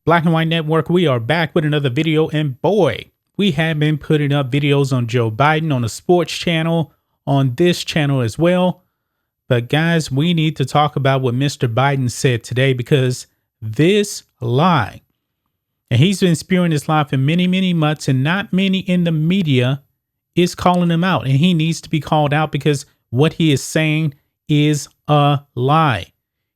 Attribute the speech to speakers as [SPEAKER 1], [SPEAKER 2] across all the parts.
[SPEAKER 1] Black and White Network, we are back with another video, and boy, we have been putting up videos on Joe Biden on the sports channel, on this channel as well. But guys, we need to talk about what Mr. Biden said today, because this lie, and he's been spewing this lie for many, many months, and not many in the media is calling him out, and he needs to be called out because what he is saying is a lie.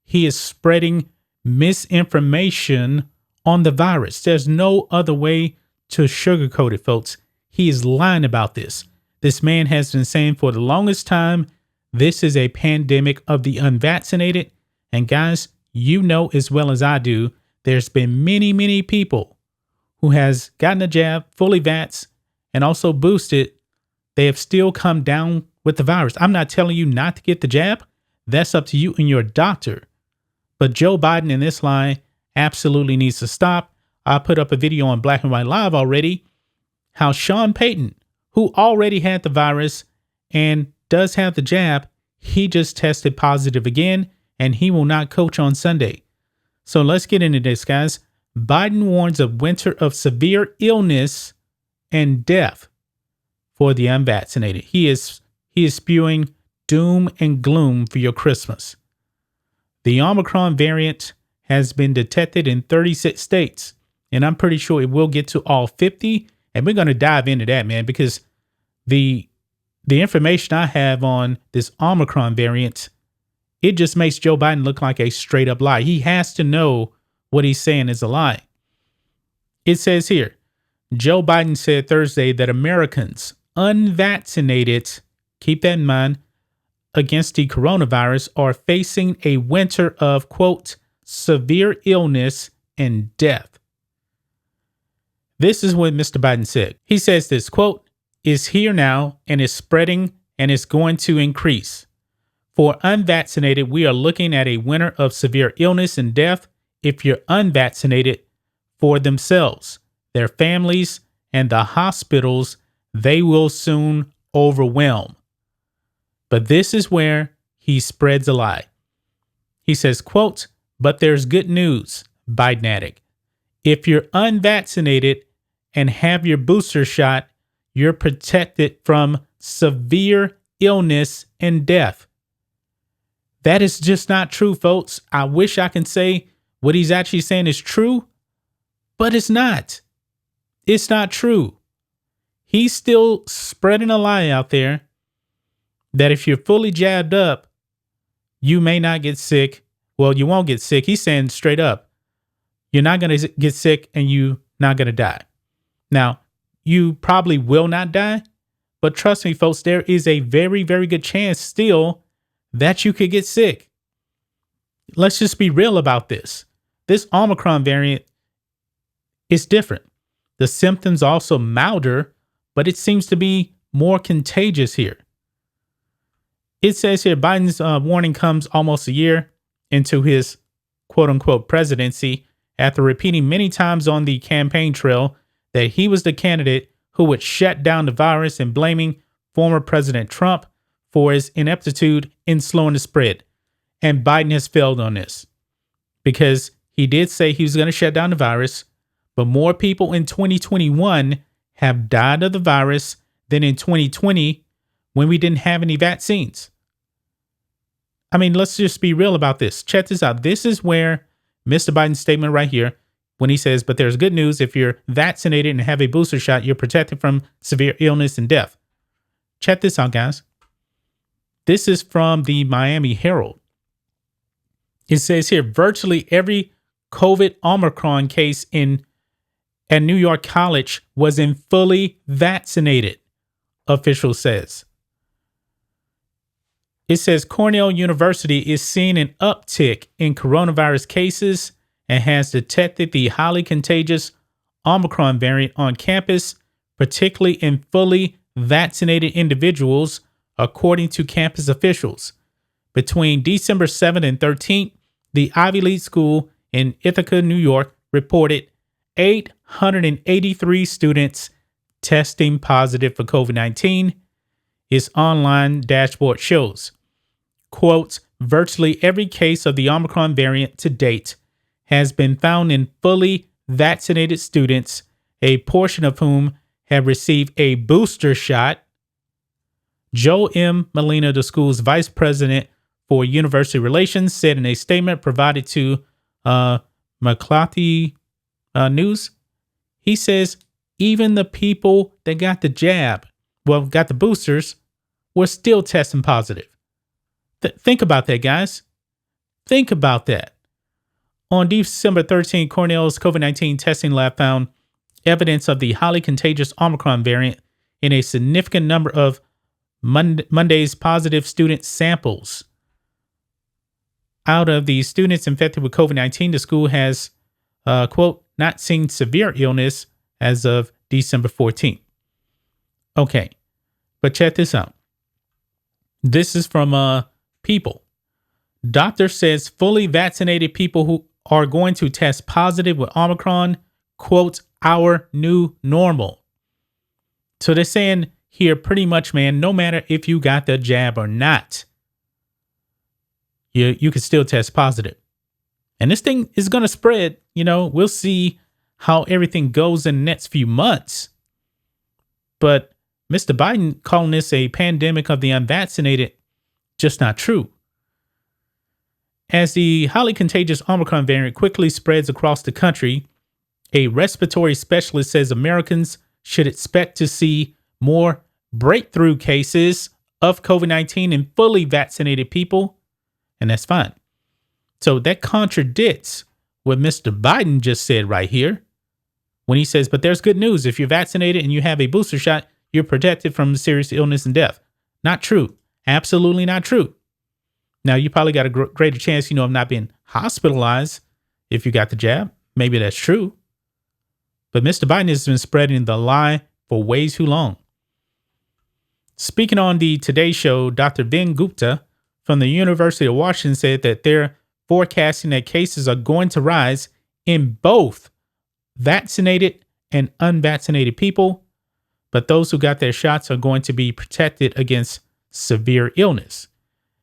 [SPEAKER 1] He is spreading misinformation on the virus. There's no other way to sugarcoat it, folks. He is lying about this. This man has been saying for the longest time, this is a pandemic of the unvaccinated. And guys, you know as well as I do, there's been many, many people who has gotten a jab, fully vaxxed, and also boosted. They have still come down with the virus. I'm not telling you not to get the jab. That's up to you and your doctor. But Joe Biden in this line absolutely needs to stop. I put up a video on Black and White Live already, how Sean Payton, who already had the virus and does have the jab, he just tested positive again, and he will not coach on Sunday. So let's get into this, guys. Biden warns of winter of severe illness and death for the unvaccinated. He is spewing doom and gloom for your Christmas. The Omicron variant has been detected in 36 states, and I'm pretty sure it will get to all 50. And we're going to dive into that, man, because the information I have on this Omicron variant, it just makes Joe Biden look like a straight up lie. He has to know what he's saying is a lie. It says here, Joe Biden said Thursday that Americans unvaccinated, keep that in mind, against the coronavirus are facing a winter of, quote, severe illness and death. This is what Mr. Biden said. He says this, quote, is here now and is spreading and is going to increase. For unvaccinated, we are looking at a winter of severe illness and death if you're unvaccinated for themselves, their families, and the hospitals they will soon overwhelm. But this is where he spreads a lie. He says, quote, but there's good news, Biden added. If you're unvaccinated and have your booster shot, you're protected from severe illness and death. That is just not true, folks. I wish I can say what he's actually saying is true, but it's not. It's not true. He's still spreading a lie out there that if you're fully jabbed up, you may not get sick. Well, you won't get sick. He's saying straight up, you're not going to get sick and you're not going to die. Now, you probably will not die, but trust me, folks, there is a very, very good chance still that you could get sick. Let's just be real about this. This Omicron variant is different. The symptoms are also milder, but it seems to be more contagious here. It says here, Biden's warning comes almost a year into his quote unquote presidency after repeating many times on the campaign trail that he was the candidate who would shut down the virus and blaming former President Trump for his ineptitude in slowing the spread. And Biden has failed on this because he did say he was going to shut down the virus, but more people in 2021 have died of the virus than in 2020 when we didn't have any vaccines. I mean, let's just be real about this. Check this out. This is where Mr. Biden's statement right here, when he says, but there's good news. If you're vaccinated and have a booster shot, you're protected from severe illness and death. Check this out, guys. This is from the Miami Herald. It says here, virtually every COVID Omicron case at New York College was in fully vaccinated, official says. It says Cornell University is seeing an uptick in coronavirus cases and has detected the highly contagious Omicron variant on campus, particularly in fully vaccinated individuals, according to campus officials. Between December 7th and 13th, the Ivy League school in Ithaca, New York, reported 883 students testing positive for COVID-19. Its online dashboard shows, quote, virtually every case of the Omicron variant to date has been found in fully vaccinated students, a portion of whom have received a booster shot. Joe M. Molina, the school's vice president for university relations, said in a statement provided to McClatchy News, he says even the people that got the jab, got the boosters, were still testing positive. Think about that, guys. Think about that. On December 13, Cornell's COVID-19 testing lab found evidence of the highly contagious Omicron variant in a significant number of Monday's positive student samples. Out of the students infected with COVID-19, the school has, quote, not seen severe illness as of December 14th. Okay, but check this out. This is from People. Doctor says fully vaccinated people who are going to test positive with Omicron, quote, our new normal. So they're saying here pretty much, man, no matter if you got the jab or not, you can still test positive. And this thing is going to spread. We'll see how everything goes in the next few months. But Mr. Biden calling this a pandemic of the unvaccinated, just not true. As the highly contagious Omicron variant quickly spreads across the country, a respiratory specialist says Americans should expect to see more breakthrough cases of COVID-19 in fully vaccinated people, and that's fine. So that contradicts what Mr. Biden just said right here when he says, but there's good news. If you're vaccinated and you have a booster shot, you're protected from serious illness and death. Not true. Absolutely not true. Now, you probably got a greater chance, of not being hospitalized if you got the jab. Maybe that's true. But Mr. Biden has been spreading the lie for way too long. Speaking on the Today Show, Dr. Ben Gupta from the University of Washington said that they're forecasting that cases are going to rise in both vaccinated and unvaccinated people, but those who got their shots are going to be protected against severe illness.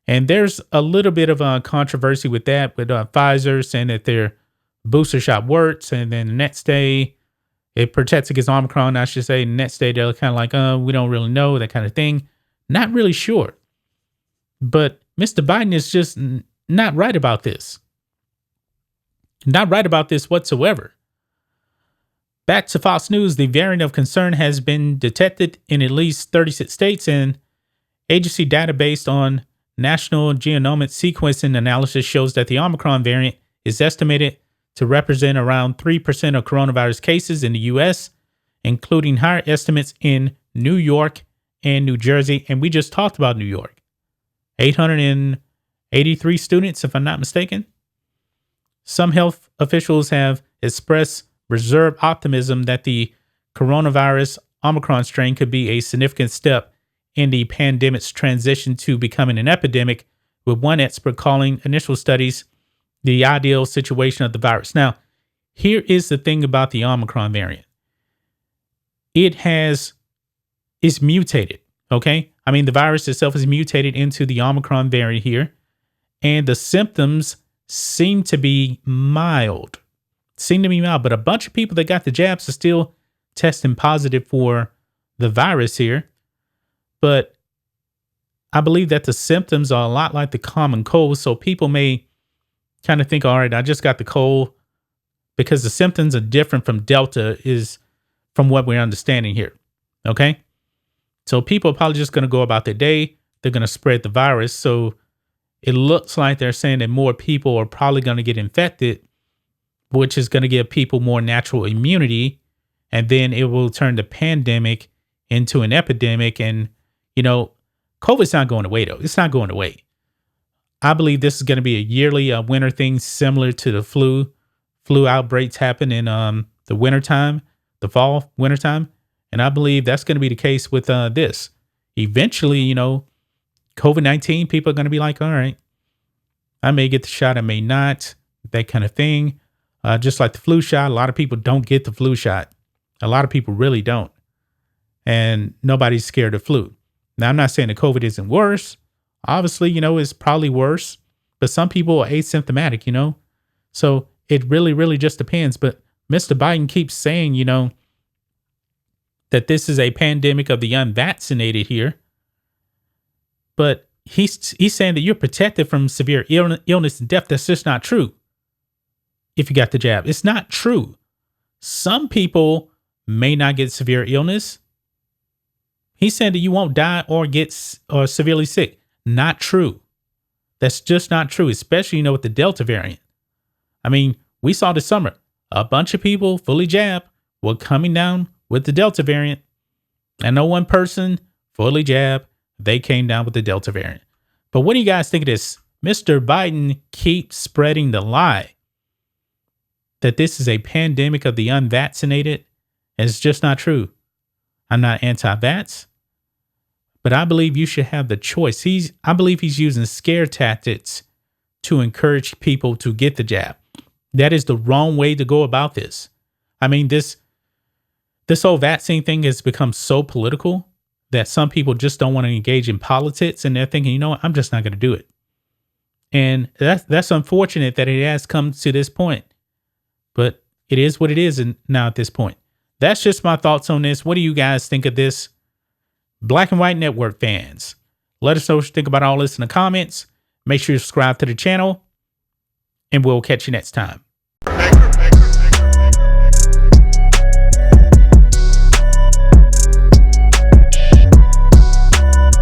[SPEAKER 1] And there's a little bit of a controversy with that, with Pfizer saying that their booster shot works, and then the next day it protects against Omicron. I should say, the next day they're kind of like, we don't really know, that kind of thing. Not really sure. But Mr. Biden is just not right about this. Not right about this whatsoever. Back to Fox News, the variant of concern has been detected in at least 36 states, and agency data based on National Genomic Sequencing analysis shows that the Omicron variant is estimated to represent around 3% of coronavirus cases in the U.S., including higher estimates in New York and New Jersey. And we just talked about New York. 883 students, if I'm not mistaken. Some health officials have expressed reserved optimism that the coronavirus Omicron strain could be a significant step in the pandemic's transition to becoming an epidemic, with one expert calling initial studies the ideal situation of the virus. Now, here is the thing about the Omicron variant. It's mutated, okay? I mean, the virus itself is mutated into the Omicron variant here, and the symptoms seem to be mild. But a bunch of people that got the jabs are still testing positive for the virus here. But I believe that the symptoms are a lot like the common cold. So people may kind of think, all right, I just got the cold, because the symptoms are different from Delta, is from what we're understanding here. Okay. So people are probably just going to go about their day. They're going to spread the virus. So it looks like they're saying that more people are probably going to get infected, which is going to give people more natural immunity. And then it will turn the pandemic into an epidemic. And COVID's not going away, though. It's not going away. I believe this is going to be a yearly winter thing, similar to the flu. Flu outbreaks happen in the wintertime, the fall, wintertime. And I believe that's going to be the case with this. Eventually, COVID-19, people are going to be like, all right, I may get the shot, I may not, that kind of thing. Just like the flu shot, a lot of people don't get the flu shot. A lot of people really don't. And nobody's scared of flu. Now, I'm not saying that COVID isn't worse. Obviously, it's probably worse. But some people are asymptomatic, So it really, really just depends. But Mr. Biden keeps saying, that this is a pandemic of the unvaccinated here, but he's saying that you're protected from severe illness and death. That's just not true. If you got the jab, it's not true. Some people may not get severe illness. He's saying that you won't die or get severely sick. Not true. That's just not true, especially, with the Delta variant. I mean, we saw this summer, a bunch of people fully jabbed were coming down with the Delta variant. And no one person fully jabbed, they came down with the Delta variant. But what do you guys think of this? Mr. Biden keeps spreading the lie that this is a pandemic of the unvaccinated. And it's just not true. I'm not anti-vax, but I believe you should have the choice. I believe he's using scare tactics to encourage people to get the jab. That is the wrong way to go about this. I mean, this whole vaccine thing has become so political that some people just don't want to engage in politics, and they're thinking, you know what, I'm just not going to do it. And that's unfortunate that it has come to this point, but it is what it is. And now at this point, that's just my thoughts on this. What do you guys think of this? Black and White Network fans, let us know what you think about all this in the comments. Make sure you subscribe to the channel, and we'll catch you next time.